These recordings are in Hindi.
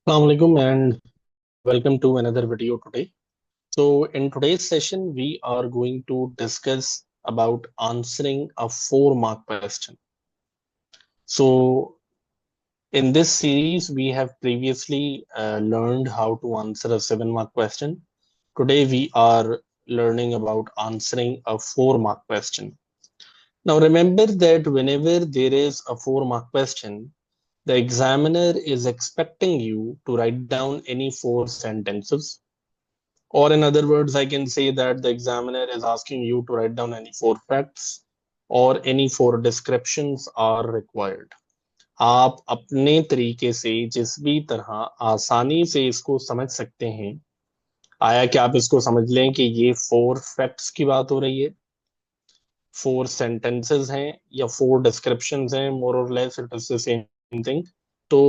Assalamualaikum and welcome to another video today. So in today's session, we are going to discuss about answering a 4-mark question. So in this series, we have previously learned how to answer a 7-mark question. Today we are learning about answering a 4-mark question. Now remember that whenever there is a 4-mark question, the examiner is expecting you to write down any 4 sentences. Or in other words, I can say that the examiner is asking you to write down any 4 facts or any 4 descriptions are required. आप अपने तरीके से जिस भी तरह आसानी से इसको समझ सकते हैं, आया कि आप इसको समझ लें कि ये 4 फैक्ट्स की बात हो रही है, 4 सेंटेंसेस हैं या 4 डिस्क्रिप्शंस हैं, मोर और less it is the same thing. तो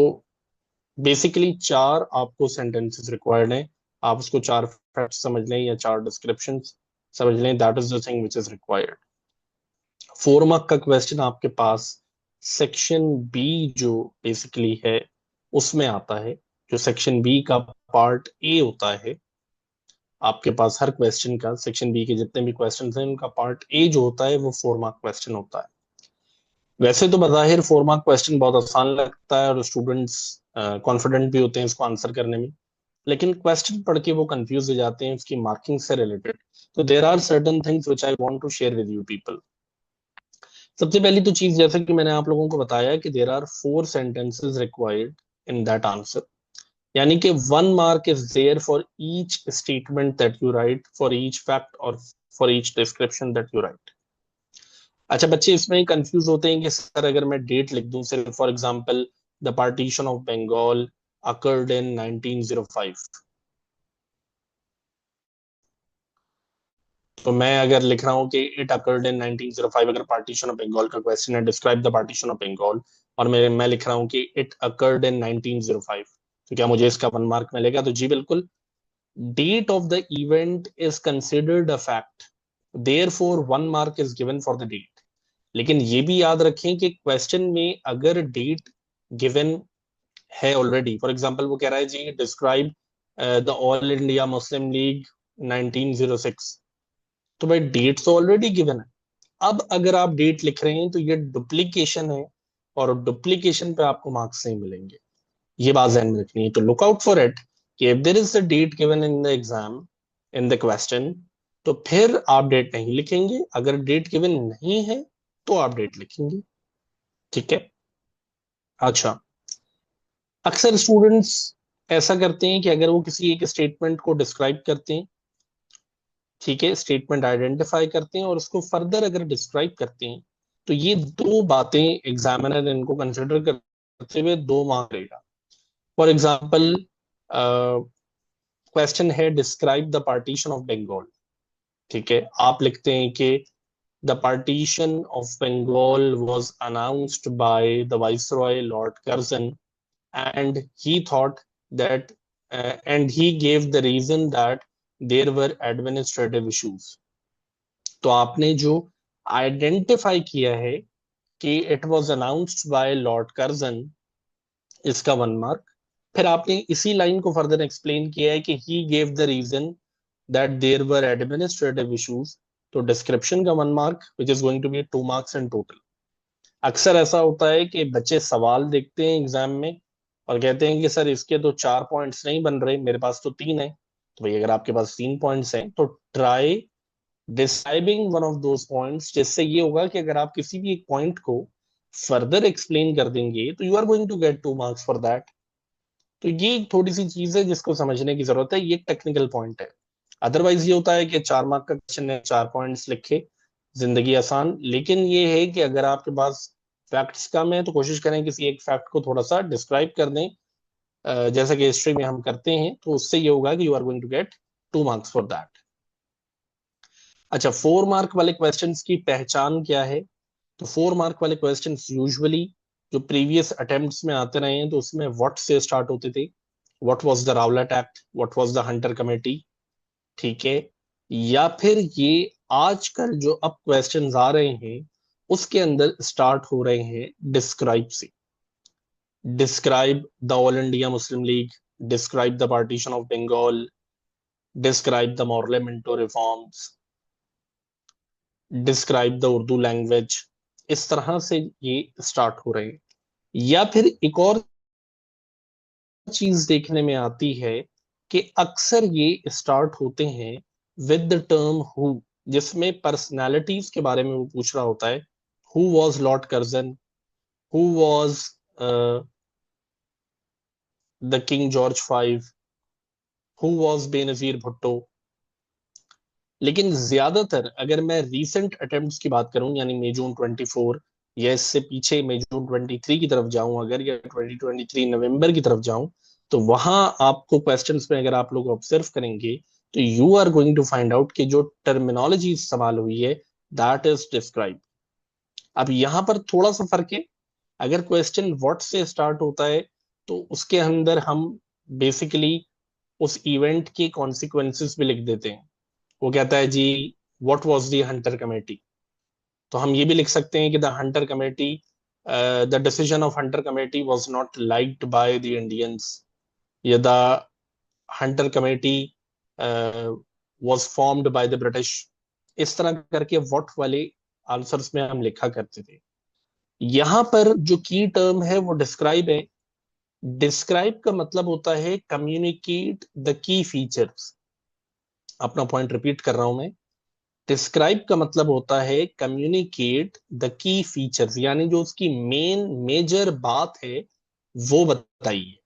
बेसिकली 4 आपको सेंटेंसेस रिक्वायर्ड हैं, आप उसको 4 फैक्ट्स समझ लें या 4 डिस्क्रिप्शन समझ लें, that is the thing which is required. 4 mark का क्वेश्चन आपके पास सेक्शन बी जो बेसिकली है उसमें आता है। जो सेक्शन बी का पार्ट ए होता है, आपके पास हर क्वेश्चन का सेक्शन बी के जितने भी क्वेश्चन हैं उनका पार्ट ए जो होता है वो 4 मार्क क्वेश्चन होता है। वैसे तो बज़ाहिर 4 मार्क क्वेश्चन बहुत आसान लगता है और स्टूडेंट्स कॉन्फिडेंट भी होते हैं इसको आंसर करने में, लेकिन क्वेश्चन पढ़ के वो कंफ्यूज हो जाते हैं उसकी मार्किंग से रिलेटेड। तो there are certain things which I want to share with you people. सबसे पहली तो चीज, जैसा कि मैंने आप लोगों को बताया कि there are 4 sentences required in that answer, यानी कि 1 mark is there for each statement that you write, for each fact और for each description that you write. अच्छा बच्चे इसमें कंफ्यूज होते हैं कि सर अगर मैं डेट लिख दूं, सिर्फ for example the partition of Bengal occurred in 1905, तो मैं अगर लिख रहा हूँ कि इट अकर्ड इन 1905, अगर पार्टीशन ऑफ बंगाल का क्वेश्चन है, describe the partition of Bengal, और मैं लिख रहा हूँ कि इट अकर्ड इन 1905, तो क्या मुझे इसका 1 मार्क मिलेगा? तो जी बिल्कुल। Date of the event is considered a fact, therefore 1 mark is given for the date. लेकिन ये भी याद रखें कि क्वेश्चन में अगर डेट गिवन है ऑलरेडी, फॉर एग्जांपल वो कह रहा है जी describe the All India Muslim League 1906, तो भाई डेट तो ऑलरेडी गिवन है। अब अगर आप डेट लिख रहे हैं तो ये डुप्लीकेशन है और डुप्लीकेशन पे आपको मार्क्स नहीं मिलेंगे, ये बात ध्यान में रखनी है। तो लुक आउट फॉर इट कि if there is a date given in the exam, in the question, तो फिर आप डेट नहीं लिखेंगे, अगर डेट गिवन नहीं है तो आप डेट लिखेंगे। ठीक है। अच्छा, अक्सर स्टूडेंट्स ऐसा करते हैं कि अगर वो किसी एक स्टेटमेंट को डिस्क्राइब करते हैं, ठीक है, स्टेटमेंट आइडेंटिफाई करते हैं और उसको फर्दर अगर डिस्क्राइब करते हैं, तो ये 2 बातें एग्जामिनर इनको कंसिडर करते हुए 2 मार्क देगा। फॉर एग्जाम्पल क्वेश्चन है describe the partition of Bengal, ठीक है, आप लिखते हैं कि the partition of Bengal was announced by the viceroy Lord Curzon and he thought that and he gave the reason that there were administrative issues। तो आपने जो आइडेंटिफाई किया है कि it was announced bye Lord Curzon, इसका 1 मार्क। फिर आपने इसी लाइन को फर्दर एक्सप्लेन किया है कि he gave the reason that there were administrative issues, तो डिस्क्रिप्शन का 1 mark which is going to be 2 marks in total. अक्सर ऐसा होता है कि बच्चे सवाल देखते हैं एग्जाम में और कहते हैं कि सर इसके तो 4 पॉइंट्स नहीं बन रहे, मेरे पास तो 3 है। तो भाई अगर आपके पास 3 पॉइंट्स हैं तो try describing one of those points, जिससे ये होगा कि अगर आप किसी भी एक पॉइंट को फर्दर एक्सप्लेन कर देंगे तो you are going to get 2 marks for that. तो ये थोड़ी सी चीज है जिसको समझने की जरूरत है, ये टेक्निकल पॉइंट है। अदरवाइज ये होता है कि 4 मार्क का क्वेश्चन है, 4 पॉइंट्स लिखे, जिंदगी आसान। लेकिन ये है कि अगर आपके पास फैक्ट्स कम है तो कोशिश करें किसी एक फैक्ट को थोड़ा सा डिस्क्राइब कर दें, जैसा कि हिस्ट्री में हम करते हैं, तो उससे ये होगा कि you are going to get 2 marks for that. अच्छा, 4 मार्क वाले क्वेश्चंस की पहचान क्या है? तो 4 मार्क वाले क्वेश्चंस यूजुअली जो प्रीवियस अटेम्प्ट्स में आते रहे हैं तो उसमें व्हाट से स्टार्ट होते थे, what was the रावलाट act, what was the Hunter committee, ठीक है, या फिर ये आजकल जो अब क्वेश्चंस आ रहे हैं उसके अंदर स्टार्ट हो रहे हैं डिस्क्राइब से। Describe the All India Muslim league, describe the partition of Bengal, describe the Morley Minto reforms, describe the Urdu language, इस तरह से ये स्टार्ट हो रहे हैं। या फिर एक और चीज देखने में आती है कि अक्सर ये स्टार्ट होते हैं विद द टर्म हु, जिसमें पर्सनालिटीज के बारे में वो पूछ रहा होता है। Who was Lord Curzon, who was the king George five, who was Benazir Bhutto. लेकिन ज्यादातर अगर मैं रीसेंट अटेम्प्ट्स की बात करूं, यानी मई जून 24 या इससे पीछे मई जून 23 की तरफ जाऊं अगर, या 2023 नवंबर की तरफ जाऊं, तो वहां आपको क्वेश्चंस में अगर आप लोग ऑब्जर्व करेंगे तो you are going to find out कि जो टर्मिनोलॉजी इस्तेमाल हुई है दैट इज डिस्क्राइब। अब यहां पर थोड़ा सा फर्क है। अगर क्वेश्चन व्हाट से स्टार्ट होता है तो उसके अंदर हम बेसिकली उस इवेंट के कॉन्सिक्वेंसेस भी लिख देते हैं। वो कहता है जी what was the Hunter Committee, तो हम ये भी लिख सकते हैं कि the Hunter Committee, the decision of Hunter Committee was not liked by the Indians, या the Hunter Committee was formed by the British. इस तरह करके व्हाट वाले आंसर्स में हम लिखा करते थे। यहां पर जो की टर्म है वो डिस्क्राइब है। डिस्क्राइब का मतलब होता है कम्युनिकेट द की फीचर्स। अपना पॉइंट रिपीट कर रहा हूं मैं। डिस्क्राइब का मतलब होता है कम्युनिकेट द की फीचर्स, यानी जो उसकी मेन मेजर बात है वो बताइए।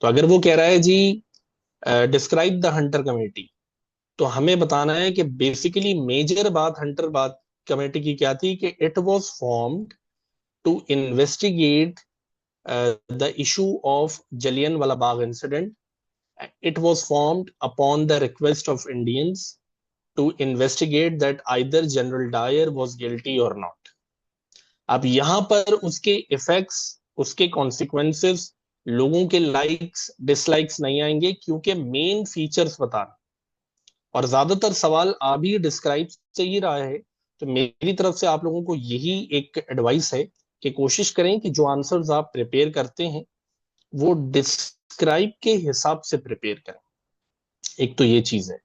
तो अगर वो कह रहा है जी डिस्क्राइब द हंटर कमेटी, तो हमें बताना है कि बेसिकली मेजर बात हंटर बात कमेटी की क्या थी, कि it was formed to investigate the issue of Jallianwala Bagh incident. It was formed upon the request of Indians to investigate that either General Dyer was guilty or not। अब यहां पर उसके इफेक्ट्स, उसके कॉन्सिक्वेंसेस, लोगों के लाइक्स डिसलाइक्स नहीं आएंगे, क्योंकि मेन फीचर्स बताना। और ज्यादातर सवाल आ भी डिस्क्राइब से ही रहा है, तो मेरी तरफ से आप लोगों को यही एक एडवाइस है कि कोशिश करें कि जो आंसर्स आप प्रिपेयर करते हैं वो डिस्क्राइब के हिसाब से प्रिपेयर करें। एक तो ये चीज है।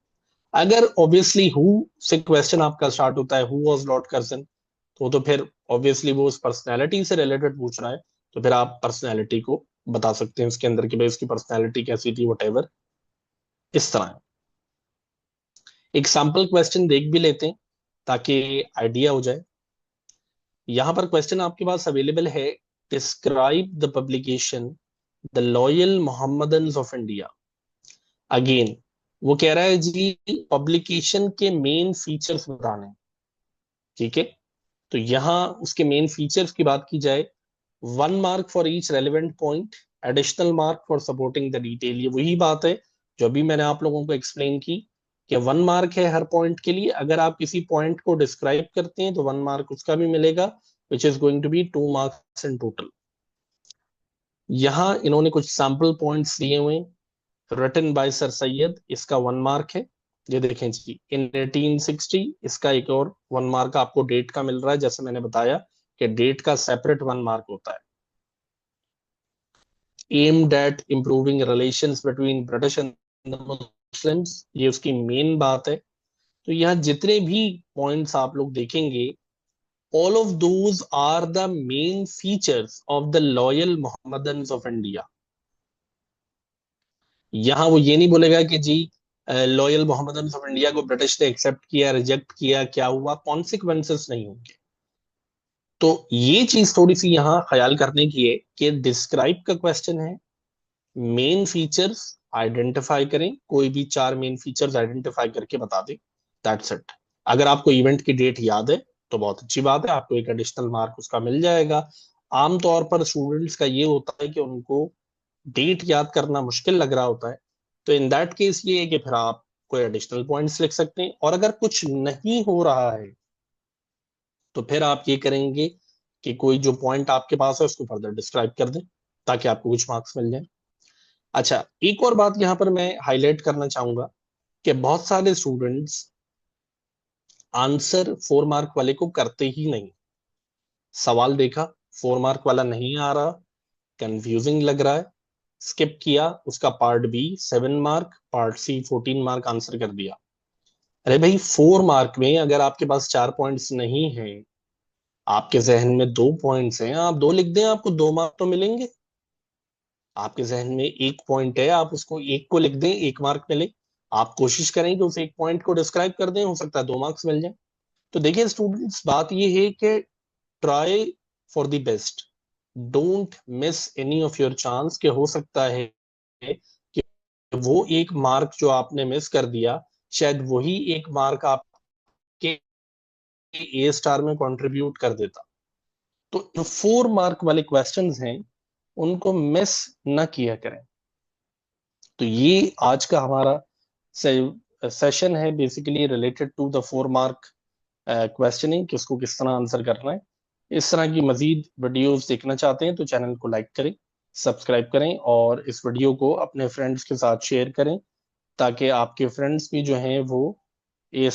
अगर ऑब्वियसली हु से क्वेश्चन आपका स्टार्ट होता है, हु वाज लॉर्ड कर्जन, तो फिर ऑब्वियसली वो उस पर्सनैलिटी से रिलेटेड पूछ रहा है, तो फिर आप पर्सनैलिटी को बता सकते हैं उसके अंदर की भाई उसकी पर्सनैलिटी कैसी थी, वट इस तरह है। एक सैम्पल क्वेश्चन देख भी लेते हैं ताकि आइडिया हो जाए। यहां पर क्वेश्चन आपके पास अवेलेबल है, describe the publication the Loyal Mohammedans of India. Again वो कह रहा है जी पब्लिकेशन के मेन फीचर्स बताने। ठीक है, तो यहां उसके मेन फीचर्स की बात की जाए, 1 mark for each relevant point, additional mark for supporting the detail. ये वही बात है जो अभी मैंने आप लोगों को एक्सप्लेन की कि 1 मार्क है हर पॉइंट के लिए। अगर आप किसी पॉइंट को डिस्क्राइब करते हैं तो 1 मार्क उसका भी मिलेगा, which is going to be 2 marks in total. यहाँ इन्होंने कुछ सैम्पल पॉइंट्स दिए हुए, रिटन बाय सर सैयद, इसका 1 मार्क है। ये देखें जी इन 1860, इसका एक और 1 मार्क आपको डेट का मिल रहा है, जैसे मैंने बताया कि डेट का सेपरेट 1 मार्क होता है। Aimed at improving relations between British and Muslims, ये उसकी मेन बात है। तो यहाँ जितने भी पॉइंट्स आप लोग देखेंगे, all of those are the main features of the Loyal Mohammedans of India. यहाँ वो ये नहीं बोलेगा कि जी लॉयल मोहम्मदन ऑफ इंडिया को ब्रिटिश ने एक्सेप्ट किया, रिजेक्ट किया, क्या हुआ, कॉन्सिक्वेंसेस नहीं होंगे। तो ये चीज थोड़ी सी यहाँ ख्याल करने की है कि डिस्क्राइब का क्वेश्चन है, मेन फीचर्स आइडेंटिफाई करें, कोई भी 4 मेन फीचर्स आइडेंटिफाई करके बता दें, दैट्स इट। अगर आपको इवेंट की डेट याद है तो बहुत अच्छी बात है, आपको एक एडिशनल मार्क उसका मिल जाएगा। आमतौर पर स्टूडेंट्स का ये होता है कि उनको डेट याद करना मुश्किल लग रहा होता है, तो इन दैट केस ये है कि फिर आप कोई एडिशनल पॉइंट्स लिख सकते हैं। और अगर कुछ नहीं हो रहा है तो फिर आप ये करेंगे कि कोई जो पॉइंट आपके पास है उसको फर्दर डिस्क्राइब कर दें ताकि आपको कुछ मार्क्स मिल जाए। अच्छा, एक और बात यहाँ पर मैं हाईलाइट करना चाहूंगा कि बहुत सारे स्टूडेंट्स आंसर 4 मार्क वाले को करते ही नहीं। सवाल देखा, 4 मार्क वाला नहीं आ रहा, कंफ्यूजिंग लग रहा है, स्किप किया, उसका part B 7 mark, part C 14 mark answer कर दिया। अरे भाई 4 मार्क में अगर आपके पास 4 पॉइंट्स नहीं हैं, आपके जहन में 2 पॉइंट्स हैं, आप 2 लिख दें, आपको 2 मार्क तो मिलेंगे। आपके जहन में 1 पॉइंट है, आप उसको 1 को लिख दें, 1 मार्क मिले। आप कोशिश करें कि उस 1 पॉइंट को डिस्क्राइब कर दें, हो सकता है 2 मार्क्स मिल जाए। तो देखिए स्टूडेंट्स, बात ये है कि try for the best, don't miss any of your chance. कि हो सकता है कि वो 1 मार्क जो आपने मिस कर दिया, शायद वही 1 मार्क आपके ए स्टार में कंट्रीब्यूट कर देता। तो जो 4 मार्क वाले क्वेश्चंस हैं, उनको मिस ना किया करें। तो ये आज का हमारा सेशन है, basically related to the 4 mark questioning, कि उसको किस तरह आंसर करना है। इस तरह की मजीद वीडियोस देखना चाहते हैं तो चैनल को लाइक करें, सब्सक्राइब करें और इस वीडियो को अपने फ्रेंड्स के साथ शेयर करें, ताकि आपके फ्रेंड्स भी जो हैं वो